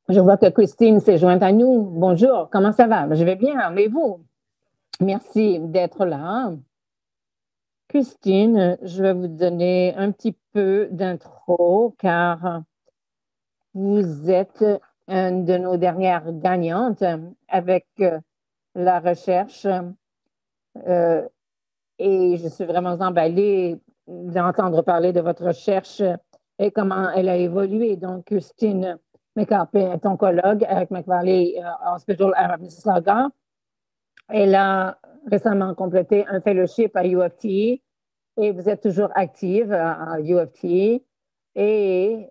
Je vois que Christine s'est jointe à nous. Bonjour, comment ça va? Je vais bien, mais vous? Merci d'être là. Christine, je vais vous donner un petit peu d'intro car vous êtes une de nos dernières gagnantes avec la recherche euh, et je suis vraiment emballée d'entendre parler de votre recherche et comment elle a évolué. Donc, Christine McAlpin est oncologue avec McValley Hospital à Mississauga. Elle a récemment complété un fellowship à UFT et vous êtes toujours active à UFT et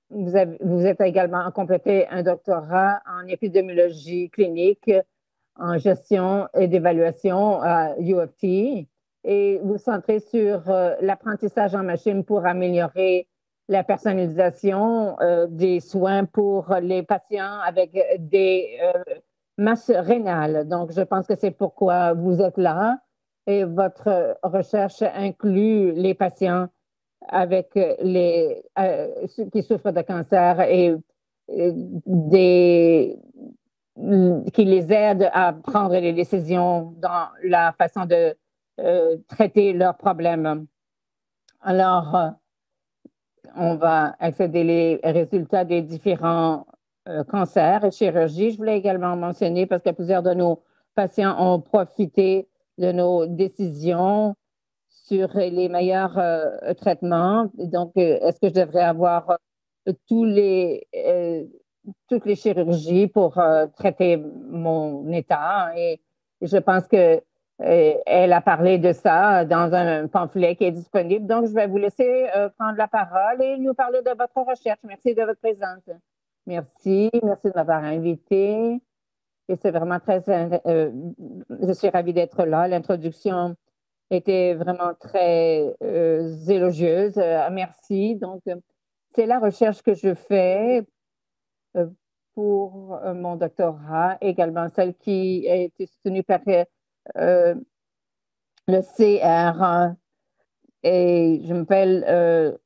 vous êtes également complété un doctorat en épidémiologie clinique, en gestion et d'évaluation à UFT et vous centrez sur l'apprentissage en machine pour améliorer la personnalisation des soins pour les patients avec des masse rénale. Donc, je pense que c'est pourquoi vous êtes là. Et votre recherche inclut les patients avec ceux qui souffrent de cancer et des, qui les aident à prendre les décisions dans la façon de traiter leurs problèmes. Alors, on va accéder les résultats des différents cancers et chirurgies. Je voulais également mentionner, parce que plusieurs de nos patients ont profité de nos décisions sur les meilleurs traitements. Donc, est-ce que je devrais avoir tous les, toutes les chirurgies pour traiter mon état? Et je pense que elle a parlé de ça dans un pamphlet qui est disponible. Donc, je vais vous laisser prendre la parole et nous parler de votre recherche. Merci de votre présence. Merci de m'avoir invité. Et c'est vraiment je suis ravie d'être là. L'introduction était vraiment très élogieuse. Merci. Donc, c'est la recherche que je fais euh, pour mon doctorat, également celle qui a été soutenue par euh, le CR. Et je m'appelle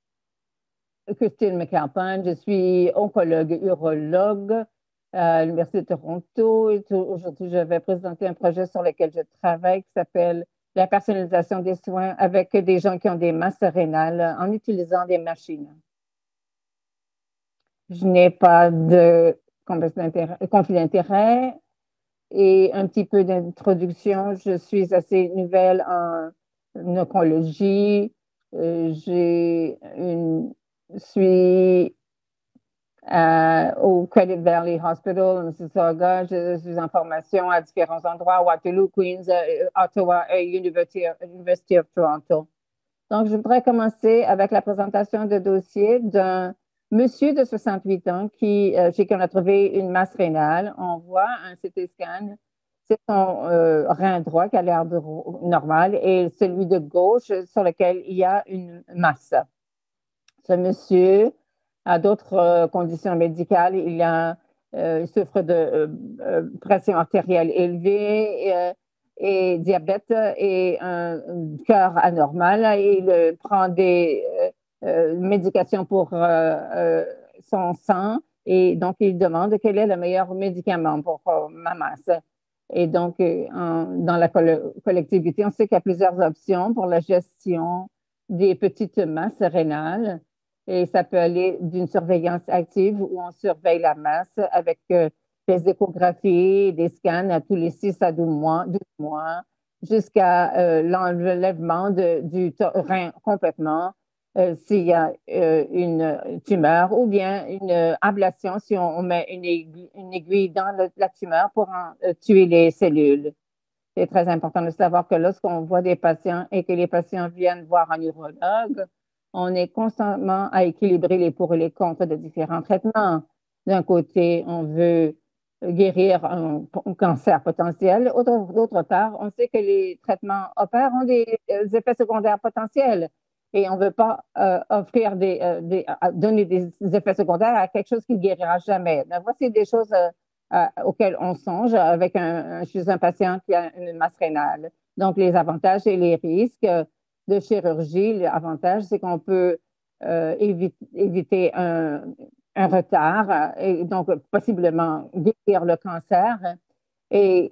Christine McAlpin. Je suis oncologue, urologue à l'Université de Toronto. Et aujourd'hui, je vais présenter un projet sur lequel je travaille qui s'appelle la personnalisation des soins avec des gens qui ont des masses rénales en utilisant des machines. Je n'ai pas de conflit d'intérêt et un petit peu d'introduction. Je suis assez nouvelle en oncologie. Je suis au Credit Valley Hospital, Mississauga. Je suis en formation à différents endroits, Waterloo, Queens, Ottawa et University of Toronto. Donc, je voudrais commencer avec la présentation de dossier d'un monsieur de 68 ans chez qui on a trouvé une masse rénale. On voit un CT scan. C'est son rein droit qui a l'air normal et celui de gauche sur lequel il y a une masse. Ce monsieur a d'autres conditions médicales. Il souffre de pression artérielle élevée et diabète et un cœur anormal. Il prend des médications pour son sang et donc il demande quel est le meilleur médicament pour ma masse. Et donc, dans la collectivité, on sait qu'il y a plusieurs options pour la gestion des petites masses rénales. Et ça peut aller d'une surveillance active où on surveille la masse avec des échographies, des scans à tous les 6 à 12 mois jusqu'à l'enlèvement du rein complètement s'il y a une tumeur ou bien une ablation si on met une aiguille dans la tumeur pour tuer les cellules. C'est très important de savoir que lorsqu'on voit des patients et que les patients viennent voir un urologue, on est constamment à équilibrer les pour et les contre de différents traitements. D'un côté, on veut guérir un cancer potentiel. D'autre part, on sait que les traitements opèrent ont des effets secondaires potentiels et on ne veut pas offrir donner des effets secondaires à quelque chose qui ne guérira jamais. Donc, voici des choses auxquels on songe chez un patient qui a une masse rénale. Donc, les avantages et les risques de chirurgie. L'avantage, c'est qu'on peut éviter un un retard et donc possiblement guérir le cancer. Et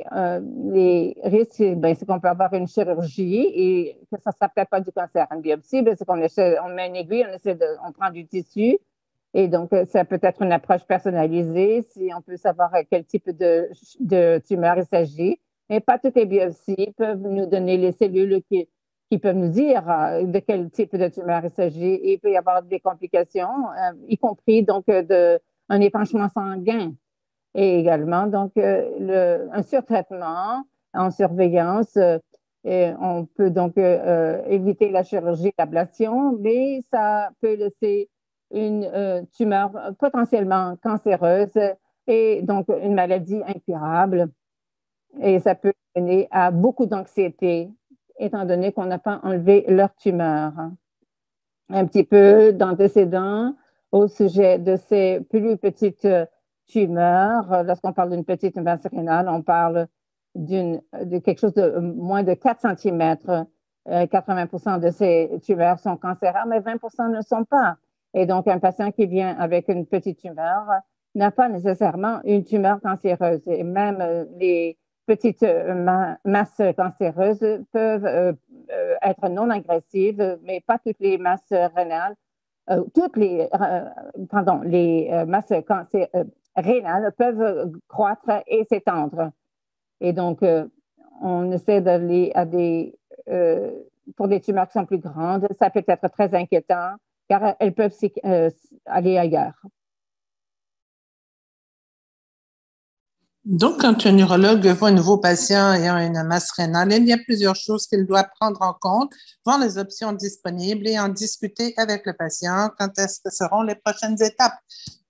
les risques, ben, c'est qu'on peut avoir une chirurgie et que ça ne sera peut-être pas du cancer. Une biopsie, ben, c'est qu'on essaie, on met une aiguille, on prend du tissu. Et donc, ça peut être une approche personnalisée si on peut savoir quel type de tumeur il s'agit. Mais pas toutes les biopsies peuvent nous donner les cellules qui peuvent nous dire de quel type de tumeur il s'agit. Et il peut y avoir des complications, y compris donc un épanchement sanguin. Et également, donc, un surtraitement en surveillance. Et on peut donc éviter la chirurgie, l'ablation, mais ça peut laisser une tumeur potentiellement cancéreuse et donc une maladie incurable. Et ça peut mener à beaucoup d'anxiété, étant donné qu'on n'a pas enlevé leur tumeur. Un petit peu d'antécédents au sujet de ces plus petites tumeurs. Lorsqu'on parle d'une petite masse rénale, on parle de quelque chose de moins de 4 cm. 80% de ces tumeurs sont cancéreuses, mais 20% ne le sont pas. Et donc, un patient qui vient avec une petite tumeur n'a pas nécessairement une tumeur cancéreuse. Et même les petites masses cancéreuses peuvent être non agressives, mais pas toutes les masses rénales. Les masses rénales peuvent croître et s'étendre. Et donc, on essaie d'aller euh, pour des tumeurs qui sont plus grandes. Ça peut être très inquiétant car elles peuvent aller ailleurs. Donc, quand un neurologue voit un nouveau patient ayant une masse rénale, il y a plusieurs choses qu'il doit prendre en compte, voir les options disponibles et en discuter avec le patient quand est-ce que seront les prochaines étapes.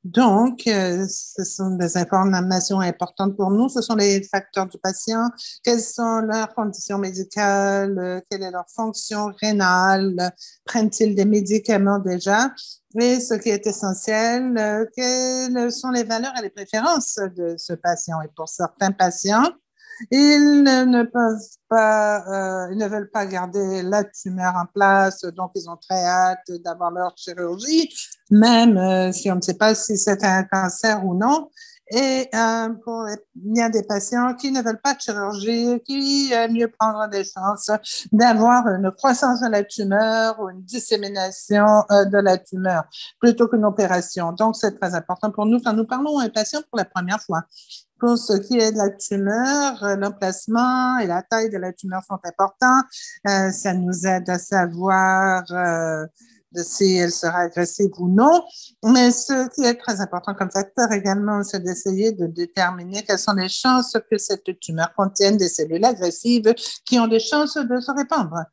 Donc, ce sont des informations importantes pour nous. Ce sont les facteurs du patient, quelles sont leurs conditions médicales, quelle est leur fonction rénale, prennent-ils des médicaments déjà? Et ce qui est essentiel, quelles sont les valeurs et les préférences de ce patient? Et pour certains patients, ils ne peuvent pas, ils ne veulent pas garder la tumeur en place, donc ils ont très hâte d'avoir leur chirurgie, même si on ne sait pas si c'est un cancer ou non. Et il y a des patients qui ne veulent pas de chirurgie, qui aiment mieux prendre des chances d'avoir une croissance de la tumeur ou une dissémination de la tumeur plutôt qu'une opération. Donc, c'est très important pour nous quand nous parlons à un patient pour la première fois. Pour ce qui est de la tumeur, l'emplacement et la taille de la tumeur sont importants. Ça nous aide à savoir si elle sera agressive ou non. Mais ce qui est très important comme facteur également, c'est d'essayer de déterminer quelles sont les chances que cette tumeur contienne des cellules agressives qui ont des chances de se répandre.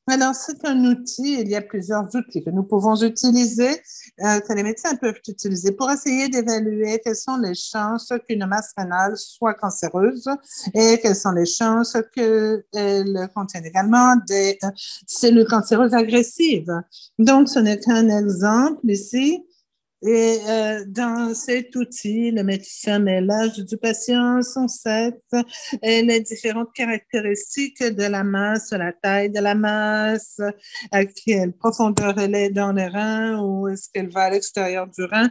Alors, c'est un outil, il y a plusieurs outils que nous pouvons utiliser, que les médecins peuvent utiliser pour essayer d'évaluer quelles sont les chances qu'une masse rénale soit cancéreuse et quelles sont les chances qu'elle contienne également des cellules cancéreuses agressives. Donc, ce n'est qu'un exemple ici. Et dans cet outil, le médecin met l'âge du patient, son sexe et les différentes caractéristiques de la masse, la taille de la masse, à quelle profondeur elle est dans les reins ou est-ce qu'elle va à l'extérieur du rein.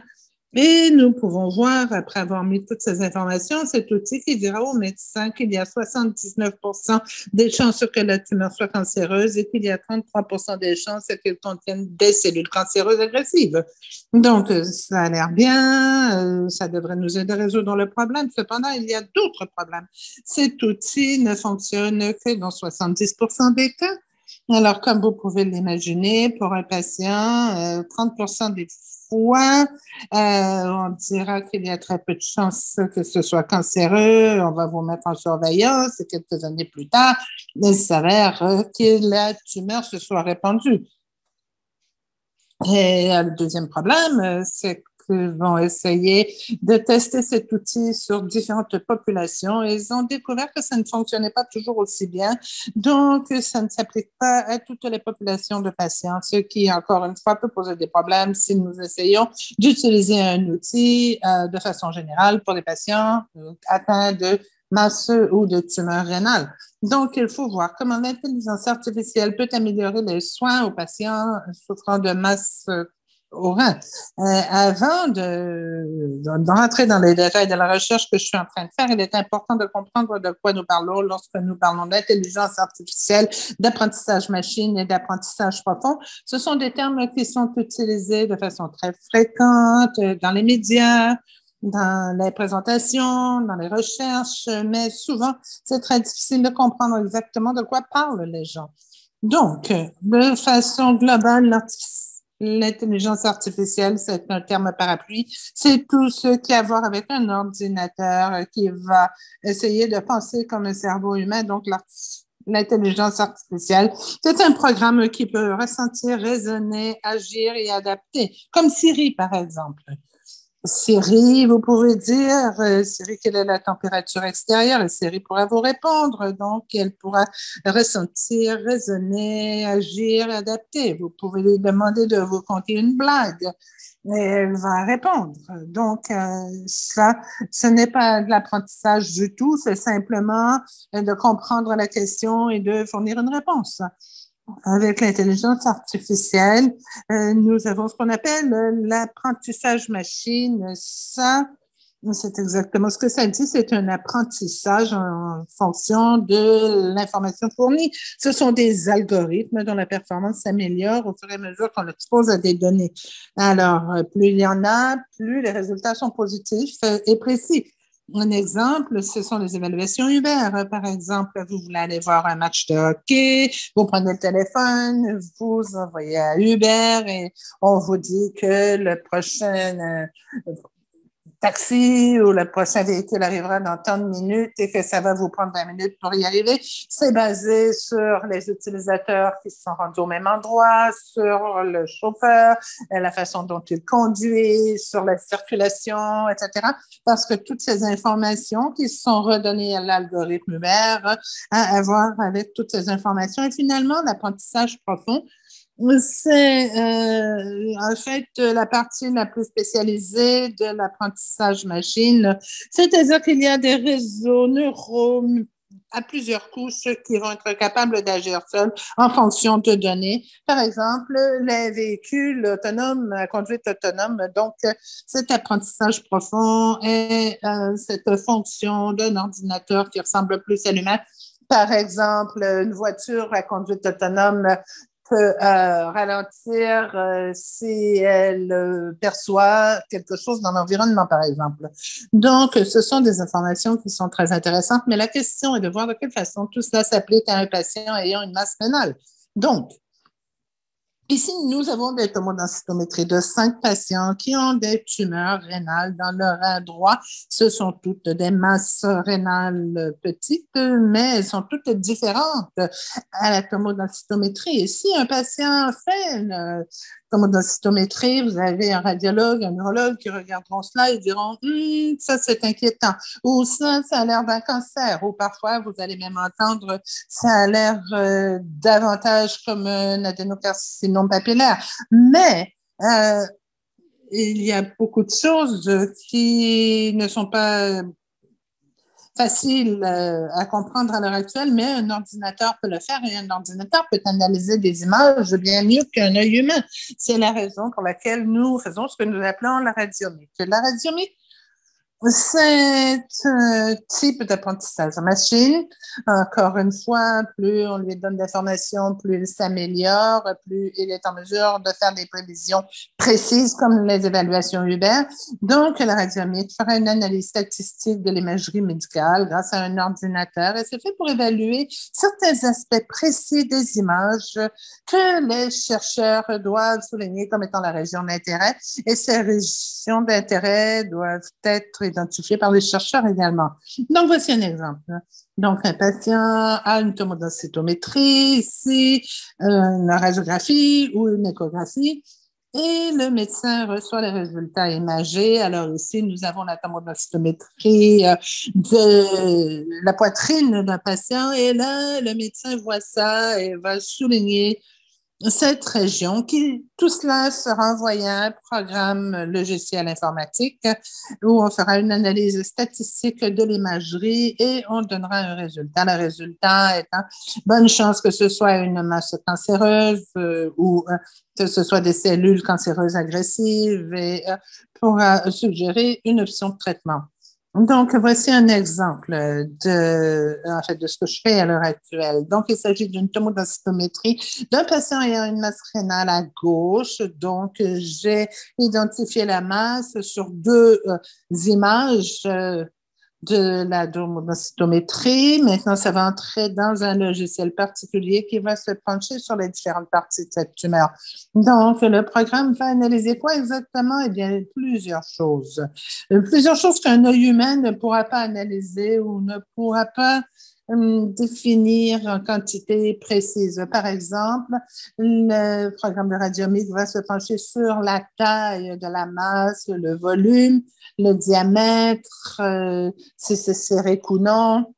Et nous pouvons voir, après avoir mis toutes ces informations, cet outil qui dira au médecin qu'il y a 79% des chances que la tumeur soit cancéreuse et qu'il y a 33% des chances qu'elle contienne des cellules cancéreuses agressives. Donc, ça a l'air bien, ça devrait nous aider à résoudre le problème. Cependant, il y a d'autres problèmes. Cet outil ne fonctionne que dans 70% des cas. Alors, comme vous pouvez l'imaginer, pour un patient, 30% des fois, on dira qu'il y a très peu de chances que ce soit cancéreux. On va vous mettre en surveillance et quelques années plus tard, il s'avère que la tumeur se soit répandue. Et le deuxième problème, c'est qu'ils vont essayer de tester cet outil sur différentes populations et ils ont découvert que ça ne fonctionnait pas toujours aussi bien. Donc, ça ne s'applique pas à toutes les populations de patients, ce qui, encore une fois, peut poser des problèmes si nous essayons d'utiliser un outil de façon générale pour les patients atteints de masse ou de tumeur rénale. Donc, il faut voir comment l'intelligence artificielle peut améliorer les soins aux patients souffrant de masse au rein. Avant de rentrer dans les détails de la recherche que je suis en train de faire, il est important de comprendre de quoi nous parlons lorsque nous parlons d'intelligence artificielle, d'apprentissage machine et d'apprentissage profond. Ce sont des termes qui sont utilisés de façon très fréquente dans les médias, dans les présentations, dans les recherches, mais souvent, c'est très difficile de comprendre exactement de quoi parlent les gens. Donc, de façon globale, l'intelligence artificielle, c'est un terme parapluie. C'est tout ce qui a à voir avec un ordinateur qui va essayer de penser comme un cerveau humain. Donc, l'intelligence artificielle, c'est un programme qui peut ressentir, raisonner, agir et adapter, comme Siri, par exemple. Siri, vous pouvez dire, Siri, quelle est la température extérieure? Et Siri pourra vous répondre. Donc, elle pourra ressentir, raisonner, agir, adapter. Vous pouvez lui demander de vous conter une blague et elle va répondre. Donc, ça, ce n'est pas de l'apprentissage du tout, c'est simplement de comprendre la question et de fournir une réponse. Avec l'intelligence artificielle, nous avons ce qu'on appelle l'apprentissage machine. Ça, c'est exactement ce que ça dit. C'est un apprentissage en fonction de l'information fournie. Ce sont des algorithmes dont la performance s'améliore au fur et à mesure qu'on l'expose à des données. Alors, plus il y en a, plus les résultats sont positifs et précis. Un exemple, ce sont les évaluations Uber. Par exemple, vous voulez aller voir un match de hockey, vous prenez le téléphone, vous envoyez à Uber et on vous dit que le prochain taxi ou le prochain véhicule arrivera dans tant de minutes et que ça va vous prendre 20 minutes pour y arriver. C'est basé sur les utilisateurs qui se sont rendus au même endroit, sur le chauffeur, la façon dont il conduit, sur la circulation, etc. Parce que toutes ces informations qui sont redonnées à l'algorithme Uber a à voir avec toutes ces informations. Et finalement, l'apprentissage profond, c'est en fait la partie la plus spécialisée de l'apprentissage machine. C'est-à-dire qu'il y a des réseaux neuraux à plusieurs couches qui vont être capables d'agir seuls en fonction de données. Par exemple, les véhicules autonomes, à conduite autonome. Donc, cet apprentissage profond est cette fonction d'un ordinateur qui ressemble plus à l'humain. Par exemple, une voiture à conduite autonome peut ralentir si elle perçoit quelque chose dans l'environnement, par exemple. Donc, ce sont des informations qui sont très intéressantes, mais la question est de voir de quelle façon tout cela s'applique à un patient ayant une masse rénale. Donc, ici, nous avons des tomodensitométries de 5 patients qui ont des tumeurs rénales dans leur rein droit. Ce sont toutes des masses rénales petites, mais elles sont toutes différentes à la tomodensitométrie. Et si un patient fait une tomodensitométrie, vous avez un radiologue, un neurologue qui regarderont cela et diront ça c'est inquiétant, ou ça a l'air d'un cancer, ou parfois vous allez même entendre ça a l'air davantage comme un adénocarcinome papillaire. Mais il y a beaucoup de choses qui ne sont pas faciles à comprendre à l'heure actuelle, mais un ordinateur peut le faire et un ordinateur peut analyser des images bien mieux qu'un œil humain. C'est la raison pour laquelle nous faisons ce que nous appelons la radiomie. La radiomie, c'est un type d'apprentissage machine. Encore une fois, plus on lui donne d'informations, plus il s'améliore, plus il est en mesure de faire des prévisions précises comme les évaluations Uber. Donc, la radiométrie fera une analyse statistique de l'imagerie médicale grâce à un ordinateur et c'est fait pour évaluer certains aspects précis des images que les chercheurs doivent souligner comme étant la région d'intérêt et ces régions d'intérêt doivent être identifiées par les chercheurs également. Donc, voici un exemple. Donc, un patient a une tomodensitométrie, ici, une radiographie ou une échographie, et le médecin reçoit les résultats imagés. Alors ici, nous avons la tomodensitométrie de la poitrine d'un patient, et là, le médecin voit ça et va souligner cette région, tout cela sera envoyé à un programme logiciel informatique où on fera une analyse statistique de l'imagerie et on donnera un résultat. Le résultat étant, bonne chance que ce soit une masse cancéreuse ou que ce soit des cellules cancéreuses agressives et pourra suggérer une option de traitement. Donc, voici un exemple en fait, de ce que je fais à l'heure actuelle. Donc, il s'agit d'une tomodensitométrie d'un patient ayant une masse rénale à gauche. Donc, j'ai identifié la masse sur deux images de la densitométrie. Maintenant, ça va entrer dans un logiciel particulier qui va se pencher sur les différentes parties de cette tumeur. Donc, le programme va analyser quoi exactement? Eh bien, plusieurs choses. Plusieurs choses qu'un œil humain ne pourra pas analyser ou ne pourra pas définir en quantité précise. Par exemple, le programme de radiométrie va se pencher sur la taille de la masse, le volume, le diamètre, si c'est sphérique ou non.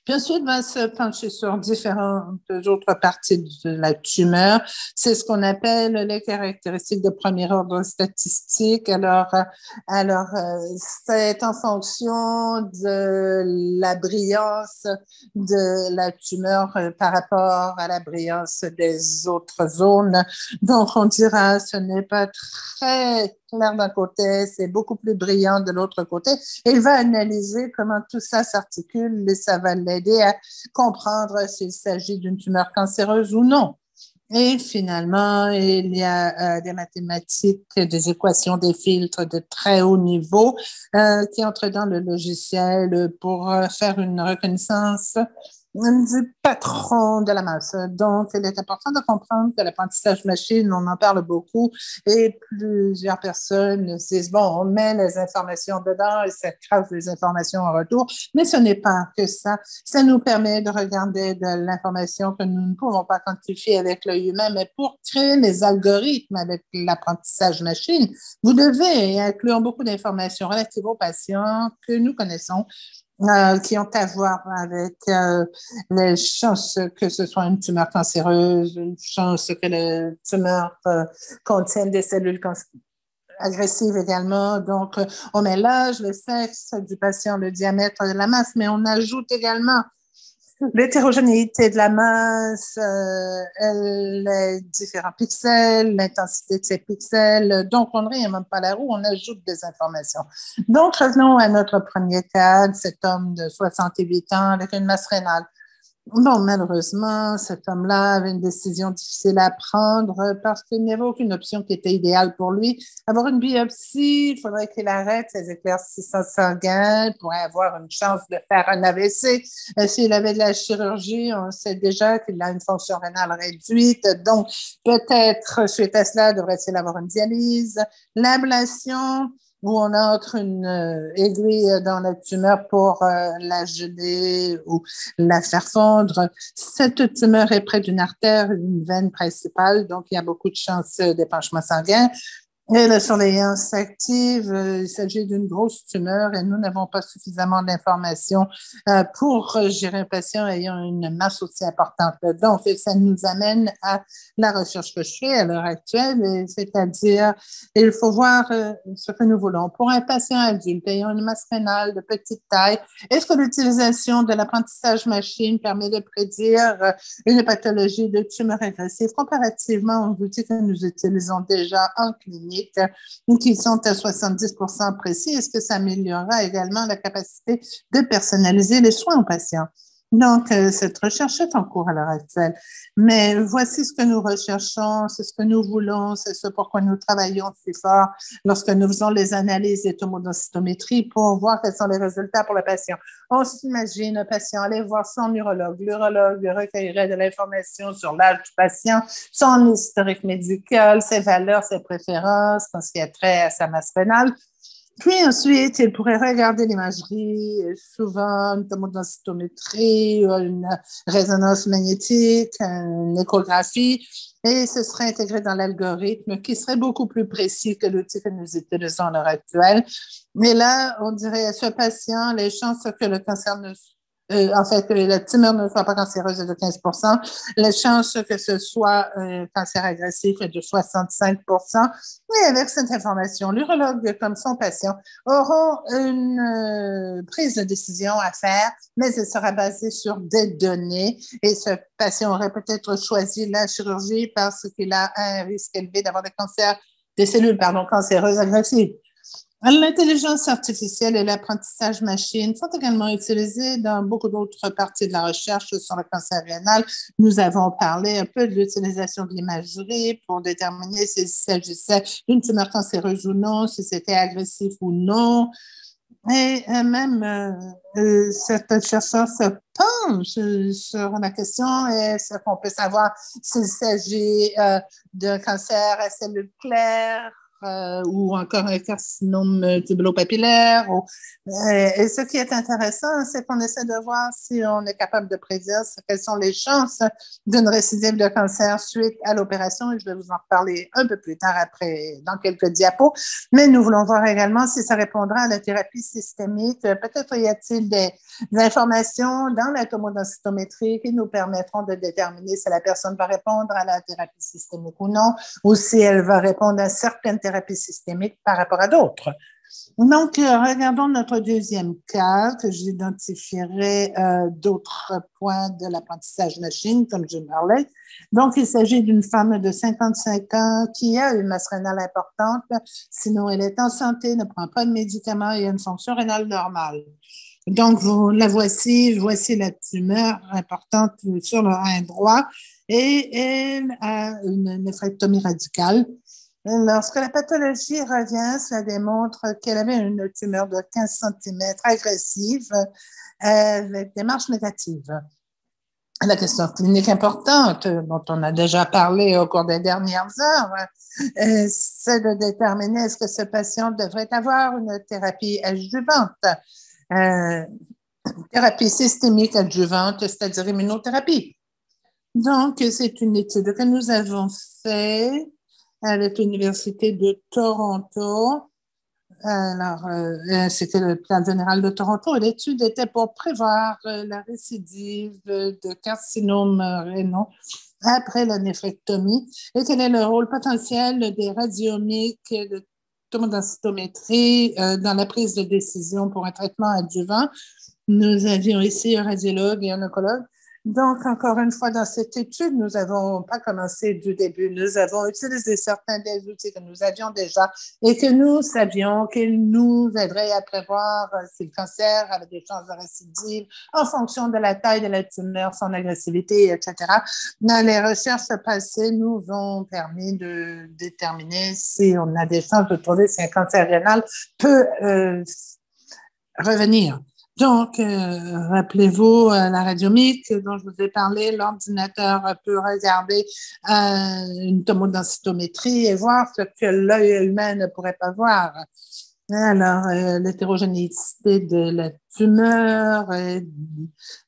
Puis ensuite, va se pencher sur différentes autres parties de la tumeur. C'est ce qu'on appelle les caractéristiques de premier ordre statistique. Alors c'est en fonction de la brillance de la tumeur par rapport à la brillance des autres zones. Donc, on dira, ce n'est pas très clair d'un côté, c'est beaucoup plus brillant de l'autre côté. Et il va analyser comment tout ça s'articule et ça va l'aider à comprendre s'il s'agit d'une tumeur cancéreuse ou non. Et finalement, il y a des mathématiques, des équations, des filtres de très haut niveau qui entrent dans le logiciel pour faire une reconnaissance du patron de la masse. Donc, il est important de comprendre que l'apprentissage machine, on en parle beaucoup et plusieurs personnes disent, bon, on met les informations dedans et ça crée des informations en retour, mais ce n'est pas que ça. Ça nous permet de regarder de l'information que nous ne pouvons pas quantifier avec l'œil humain, mais pour créer les algorithmes avec l'apprentissage machine, vous devez inclure beaucoup d'informations relatives aux patients que nous connaissons qui ont à voir avec les chances que ce soit une tumeur cancéreuse, une chance que la tumeur contienne des cellules agressives également. Donc, on met l'âge, le sexe du patient, le diamètre de la masse, mais on ajoute également l'hétérogénéité de la masse, les différents pixels, l'intensité de ces pixels. Donc, on ne réinvente pas la roue, on ajoute des informations. Donc, revenons à notre premier cas, cet homme de 68 ans avec une masse rénale. Bon, malheureusement, cet homme-là avait une décision difficile à prendre parce qu'il n'y avait aucune option qui était idéale pour lui. Avoir une biopsie, il faudrait qu'il arrête ses éclaircissements sanguins pour avoir une chance de faire un AVC. S'il avait de la chirurgie, on sait déjà qu'il a une fonction rénale réduite. Donc, peut-être, suite à cela, devrait-il avoir une dialyse. L'ablation, où on entre une aiguille dans la tumeur pour la geler ou la faire fondre. Cette tumeur est près d'une artère, une veine principale, donc il y a beaucoup de chances d'épanchement sanguin. Et la surveillance active, il s'agit d'une grosse tumeur et nous n'avons pas suffisamment d'informations pour gérer un patient ayant une masse aussi importante. Donc, ça nous amène à la recherche que je fais à l'heure actuelle, c'est-à-dire, il faut voir ce que nous voulons. Pour un patient adulte ayant une masse rénale de petite taille, est-ce que l'utilisation de l'apprentissage machine permet de prédire une pathologie de tumeur agressive comparativement aux outils que nous utilisons déjà en clinique? Qui sont à 70% précis, est-ce que ça améliorera également la capacité de personnaliser les soins aux patients? Donc, cette recherche est en cours à l'heure actuelle. Mais voici ce que nous recherchons, c'est ce que nous voulons, c'est ce pourquoi nous travaillons si fort lorsque nous faisons les analyses et tomodensitométrie pour voir quels sont les résultats pour le patient. On s'imagine un patient aller voir son neurologue. L'urologue recueillerait de l'information sur l'âge du patient, son historique médical, ses valeurs, ses préférences, ce qui a trait à sa masse rénale. Puis ensuite, il pourrait regarder l'imagerie, souvent une tomodensitométrie, une résonance magnétique, une échographie, et ce serait intégré dans l'algorithme qui serait beaucoup plus précis que l'outil que nous utilisons à l'heure actuelle. Mais là, on dirait à ce patient, les chances que le cancer ne en fait, que la tumeur ne soit pas cancéreuse est de 15 la chance que ce soit cancer agressif est de 65 Et avec cette information, l'urologue, comme son patient, auront une prise de décision à faire, mais elle sera basée sur des données. Et ce patient aurait peut-être choisi la chirurgie parce qu'il a un risque élevé d'avoir des cellules cancéreuses agressives. L'intelligence artificielle et l'apprentissage machine sont également utilisés dans beaucoup d'autres parties de la recherche sur le cancer rénal. Nous avons parlé un peu de l'utilisation de l'imagerie pour déterminer s'il s'agissait d'une tumeur cancéreuse ou non, si c'était agressif ou non. Et même certains chercheurs se penchent sur la question est-ce qu'on peut savoir s'il s'agit d'un cancer à cellules claires ou encore un carcinome tubulopapillaire. Et ce qui est intéressant, c'est qu'on essaie de voir si on est capable de prédire quelles sont les chances d'une récidive de cancer suite à l'opération. Et je vais vous en reparler un peu plus tard après, dans quelques diapos. Mais nous voulons voir également si ça répondra à la thérapie systémique. Peut-être y a-t-il des informations dans la tomodensitométrie qui nous permettront de déterminer si la personne va répondre à la thérapie systémique ou non, ou si elle va répondre à certaines thérapies systémiques par rapport à d'autres. Donc, regardons notre deuxième cas que j'identifierai d'autres points de l'apprentissage machine, comme je parlais. Donc, il s'agit d'une femme de 55 ans qui a une masse rénale importante, sinon elle est en santé, ne prend pas de médicaments et a une fonction rénale normale. Donc, la voici la tumeur importante sur le rein droit et elle a une néphrectomie radicale. Lorsque la pathologie revient, ça démontre qu'elle avait une tumeur de 15 cm agressive avec des marches négatives. La question clinique importante, dont on a déjà parlé au cours des dernières heures, c'est de déterminer est-ce que ce patient devrait avoir une thérapie adjuvante. Thérapie systémique adjuvante, c'est-à-dire immunothérapie. Donc, c'est une étude que nous avons faite avec l'Université de Toronto. Alors, c'était le plan général de Toronto. L'étude était pour prévoir la récidive de carcinome rénal après la néphrectomie et quel est le rôle potentiel des radiomiques de tomodensitométrie dans la prise de décision pour un traitement adjuvant. Nous avions ici un radiologue et un oncologue. Donc, encore une fois, dans cette étude, nous n'avons pas commencé du début. Nous avons utilisé certains des outils que nous avions déjà et que nous savions qu'ils nous aideraient à prévoir si le cancer avait des chances de récidive en fonction de la taille de la tumeur, son agressivité, etc. Dans les recherches passées, nous ont permis de déterminer si on a des chances de trouver si un cancer rénal peut revenir. Donc, rappelez-vous la radiomique dont je vous ai parlé, l'ordinateur peut regarder une tomodensitométrie et voir ce que l'œil humain ne pourrait pas voir. Alors, l'hétérogénéité de la tumeur,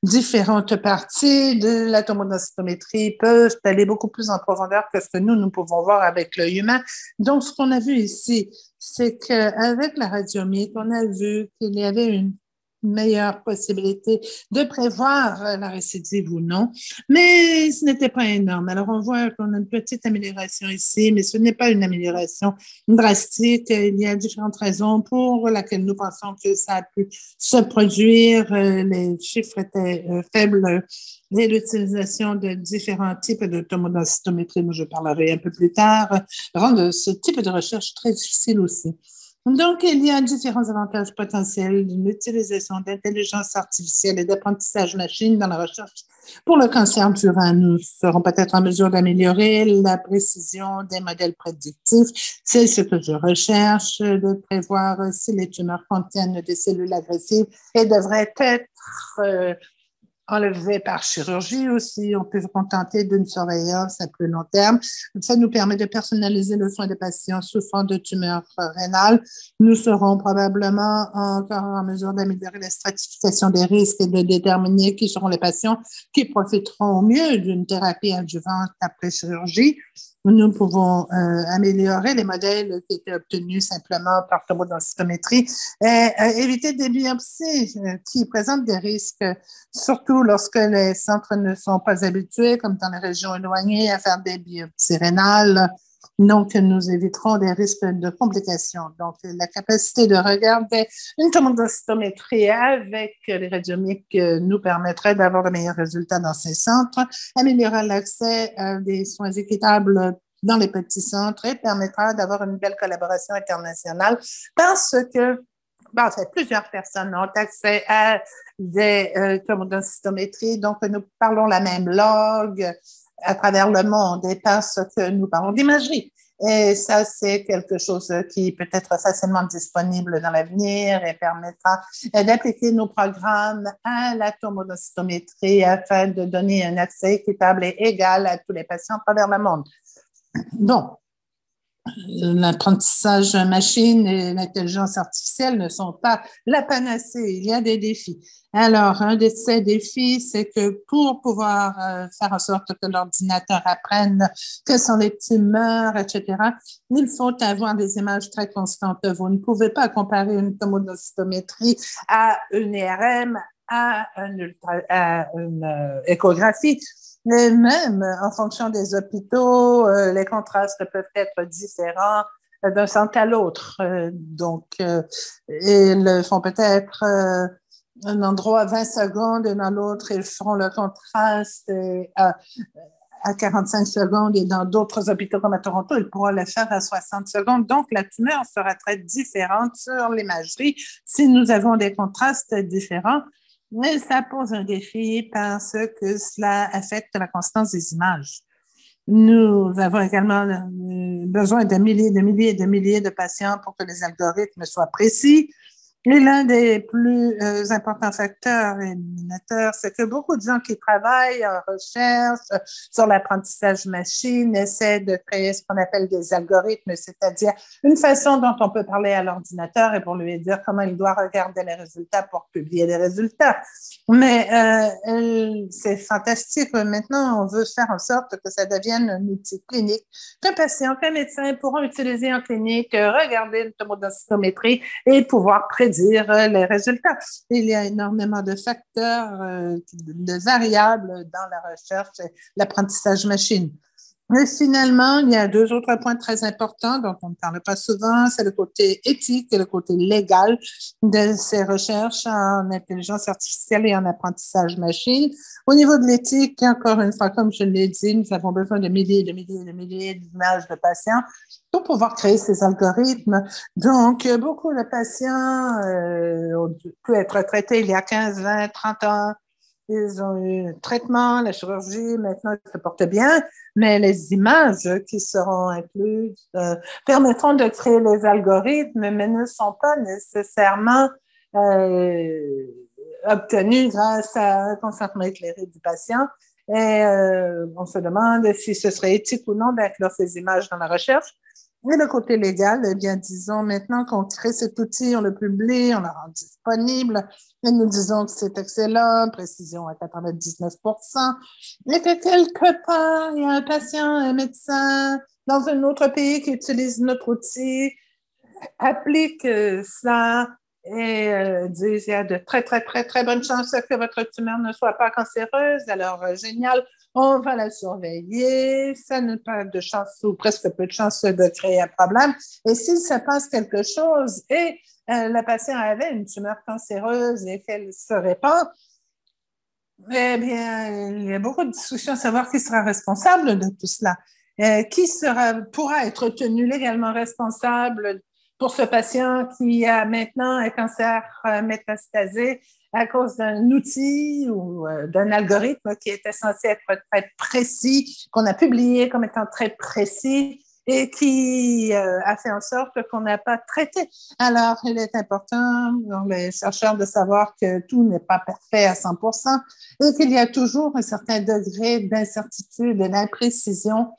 différentes parties de la tomodensitométrie peuvent aller beaucoup plus en profondeur que ce que nous pouvons voir avec l'œil humain. Donc, ce qu'on a vu ici, c'est qu'avec la radiomique, on a vu qu'il y avait une meilleure possibilité de prévoir la récidive ou non, mais ce n'était pas énorme. Alors, on voit qu'on a une petite amélioration ici, mais ce n'est pas une amélioration drastique. Il y a différentes raisons pour lesquelles nous pensons que ça a pu se produire. Les chiffres étaient faibles et l'utilisation de différents types de tomodensitométrie, dont je parlerai un peu plus tard, rend ce type de recherche très difficile aussi. Donc, il y a différents avantages potentiels d'une utilisation d'intelligence artificielle et d'apprentissage machine dans la recherche pour le cancer du rein. Nous serons peut-être en mesure d'améliorer la précision des modèles prédictifs. C'est ce que je recherche, de prévoir si les tumeurs contiennent des cellules agressives et devraient être enlevé par chirurgie aussi. On peut se contenter d'une surveillance à plus long terme. Ça nous permet de personnaliser le soin des patients souffrant de tumeurs rénales. Nous serons probablement encore en mesure d'améliorer la stratification des risques et de déterminer qui seront les patients qui profiteront au mieux d'une thérapie adjuvante après chirurgie. nous pouvons améliorer les modèles qui étaient obtenus simplement par tomodensitométrie et éviter des biopsies qui présentent des risques, surtout lorsque les centres ne sont pas habitués, comme dans les régions éloignées, à faire des biopsies rénales. Donc, nous éviterons des risques de complications. Donc, la capacité de regarder une tomodensitométrie avec les radiomiques nous permettrait d'avoir de meilleurs résultats dans ces centres, améliorer l'accès à des soins équitables dans les petits centres et permettra d'avoir une belle collaboration internationale parce que plusieurs personnes ont accès à des tomodensitométries, donc nous parlons la même langue à travers le monde et parce que nous parlons d'imagerie. Et ça, c'est quelque chose qui peut être facilement disponible dans l'avenir et permettra d'appliquer nos programmes à la tomodensitométrie afin de donner un accès équitable et égal à tous les patients à travers le monde. Donc, l'apprentissage machine et l'intelligence artificielle ne sont pas la panacée, il y a des défis. Alors, un de ces défis, c'est que pour pouvoir faire en sorte que l'ordinateur apprenne quelles sont les tumeurs, etc., il faut avoir des images très constantes. Vous ne pouvez pas comparer une tomodensitométrie à une IRM, à une échographie. Mais même en fonction des hôpitaux, les contrastes peuvent être différents d'un centre à l'autre. Donc, ils font peut-être un endroit à 20 secondes et dans l'autre, ils feront le contraste à 45 secondes et dans d'autres hôpitaux comme à Toronto, ils pourront le faire à 60 secondes. Donc, la tumeur sera très différente sur l'imagerie si nous avons des contrastes différents. Mais ça pose un défi parce que cela affecte la constance des images. Nous avons également besoin de milliers, de milliers et de milliers de patients pour que les algorithmes soient précis. Et l'un des plus importants facteurs éliminateurs, c'est que beaucoup de gens qui travaillent en recherche sur l'apprentissage machine essaient de créer ce qu'on appelle des algorithmes, c'est-à-dire une façon dont on peut parler à l'ordinateur et pour lui dire comment il doit regarder les résultats pour publier les résultats. Mais c'est fantastique. Maintenant, on veut faire en sorte que ça devienne un outil clinique qu'un patient, qu'un médecin pourront utiliser en clinique, regarder une tomodensitométrie et pouvoir prédire les résultats. Il y a énormément de facteurs, de variables dans la recherche et l'apprentissage machine. Mais finalement, il y a deux autres points très importants dont on ne parle pas souvent, c'est le côté éthique et le côté légal de ces recherches en intelligence artificielle et en apprentissage machine. Au niveau de l'éthique, encore une fois, comme je l'ai dit, nous avons besoin de milliers, de milliers, de milliers d'images de patients pour pouvoir créer ces algorithmes. Donc, beaucoup de patients ont pu être traités il y a 15, 20, 30 ans. Ils ont eu un traitement, la chirurgie, maintenant ils se portent bien, mais les images qui seront incluses permettront de créer les algorithmes, mais ne sont pas nécessairement obtenues grâce à un consentement éclairé du patient. Et on se demande si ce serait éthique ou non d'inclure ces images dans la recherche. Et le côté légal, eh bien, disons maintenant qu'on crée cet outil, on le publie, on le rend disponible, et nous disons que c'est excellent, précision à 99%, mais que quelque part, il y a un patient, un médecin dans un autre pays qui utilise notre outil, applique ça et dit il y a de très, très, très, très bonnes chances que votre tumeur ne soit pas cancéreuse. Alors, génial, on va la surveiller. Ça n'a pas de chance ou presque peu de chance de créer un problème. Et s'il se passe quelque chose et le patient avait une tumeur cancéreuse et qu'elle se répand, eh bien, il y a beaucoup de discussions à savoir qui sera responsable de tout cela. Qui pourra être tenu légalement responsable pour ce patient qui a maintenant un cancer métastasé à cause d'un outil ou d'un algorithme qui était censé être très précis, qu'on a publié comme étant très précis et qui a fait en sorte qu'on n'a pas traité. Alors, il est important pour les chercheurs de savoir que tout n'est pas parfait à 100% et qu'il y a toujours un certain degré d'incertitude et d'imprécision.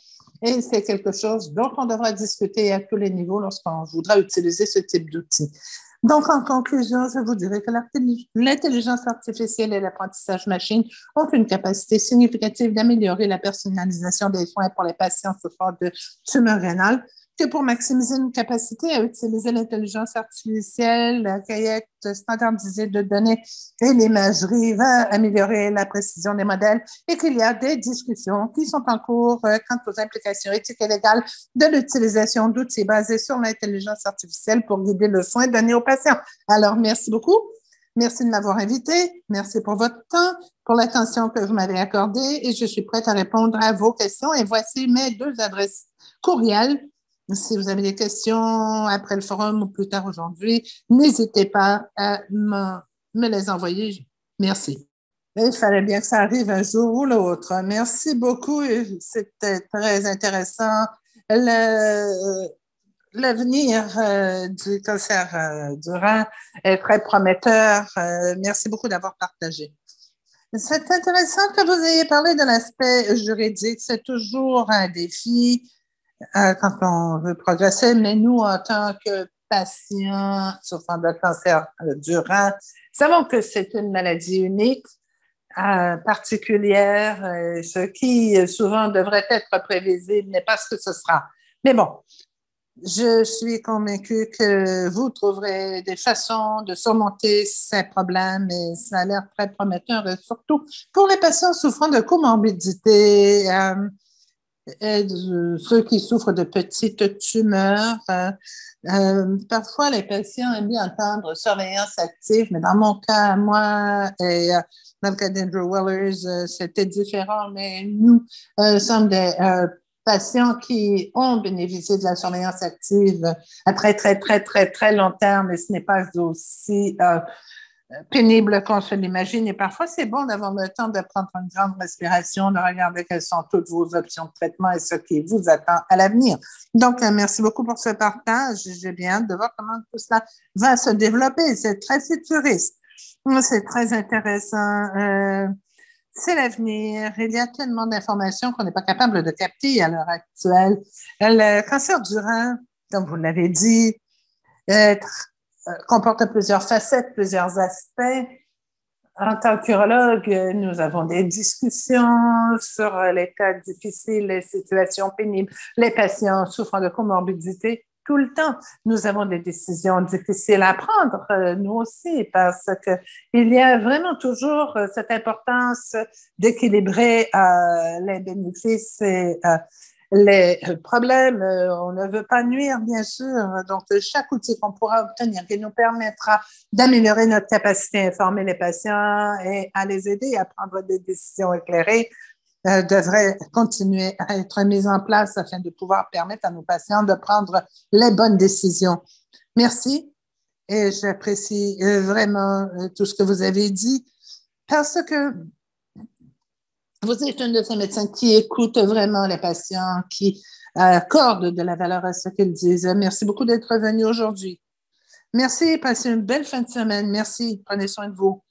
Et c'est quelque chose dont on devra discuter à tous les niveaux lorsqu'on voudra utiliser ce type d'outil. Donc, en conclusion, je vous dirais que l'intelligence artificielle et l'apprentissage machine ont une capacité significative d'améliorer la personnalisation des soins pour les patients souffrant de tumeurs rénales, que pour maximiser une capacité à utiliser l'intelligence artificielle, la cueillette standardisée de données et l'imagerie va améliorer la précision des modèles et qu'il y a des discussions qui sont en cours quant aux implications éthiques et légales de l'utilisation d'outils basés sur l'intelligence artificielle pour guider le soin donné aux patients. Alors, merci beaucoup. Merci de m'avoir invité. Merci pour votre temps, pour l'attention que vous m'avez accordée et je suis prête à répondre à vos questions. Et voici mes 2 adresses courriels. Si vous avez des questions après le forum ou plus tard aujourd'hui, n'hésitez pas à me les envoyer. Merci. Il fallait bien que ça arrive un jour ou l'autre. Merci beaucoup. C'était très intéressant. L'avenir du cancer du rein est très prometteur. Merci beaucoup d'avoir partagé. C'est intéressant que vous ayez parlé de l'aspect juridique. C'est toujours un défi quand on veut progresser, mais nous, en tant que patients souffrant de cancer du rein, savons que c'est une maladie unique, particulière, ce qui souvent devrait être prévisible n'est pas ce que ce sera. Mais bon, je suis convaincue que vous trouverez des façons de surmonter ces problèmes et ça a l'air très prometteur, surtout pour les patients souffrant de comorbidité, ceux qui souffrent de petites tumeurs. Parfois, les patients aiment bien entendre surveillance active, mais dans mon cas, moi et dans le cas d'Andrew Wellers, c'était différent, mais nous sommes des patients qui ont bénéficié de la surveillance active à très, très, très, très, très long terme, et ce n'est pas aussi pénible qu'on se l'imagine. Et parfois, c'est bon d'avoir le temps de prendre une grande respiration, de regarder quelles sont toutes vos options de traitement et ce qui vous attend à l'avenir. Donc, merci beaucoup pour ce partage. J'ai bien hâte de voir comment tout cela va se développer. C'est très futuriste. C'est très intéressant. C'est l'avenir. Il y a tellement d'informations qu'on n'est pas capable de capter à l'heure actuelle. Le cancer du rein, comme vous l'avez dit, comporte plusieurs facettes, plusieurs aspects. En tant qu'urologue, nous avons des discussions sur les cas difficiles, les situations pénibles, les patients souffrant de comorbidité. Tout le temps, nous avons des décisions difficiles à prendre, nous aussi, parce qu'il y a vraiment toujours cette importance d'équilibrer les bénéfices et les problèmes. On ne veut pas nuire, bien sûr. Donc, chaque outil qu'on pourra obtenir qui nous permettra d'améliorer notre capacité à informer les patients et à les aider à prendre des décisions éclairées devrait continuer à être mis en place afin de pouvoir permettre à nos patients de prendre les bonnes décisions. Merci et j'apprécie vraiment tout ce que vous avez dit parce que vous êtes une de ces médecins qui écoute vraiment les patients, qui accorde de la valeur à ce qu'ils disent. Merci beaucoup d'être venu aujourd'hui. Merci, passez une belle fin de semaine. Merci, prenez soin de vous.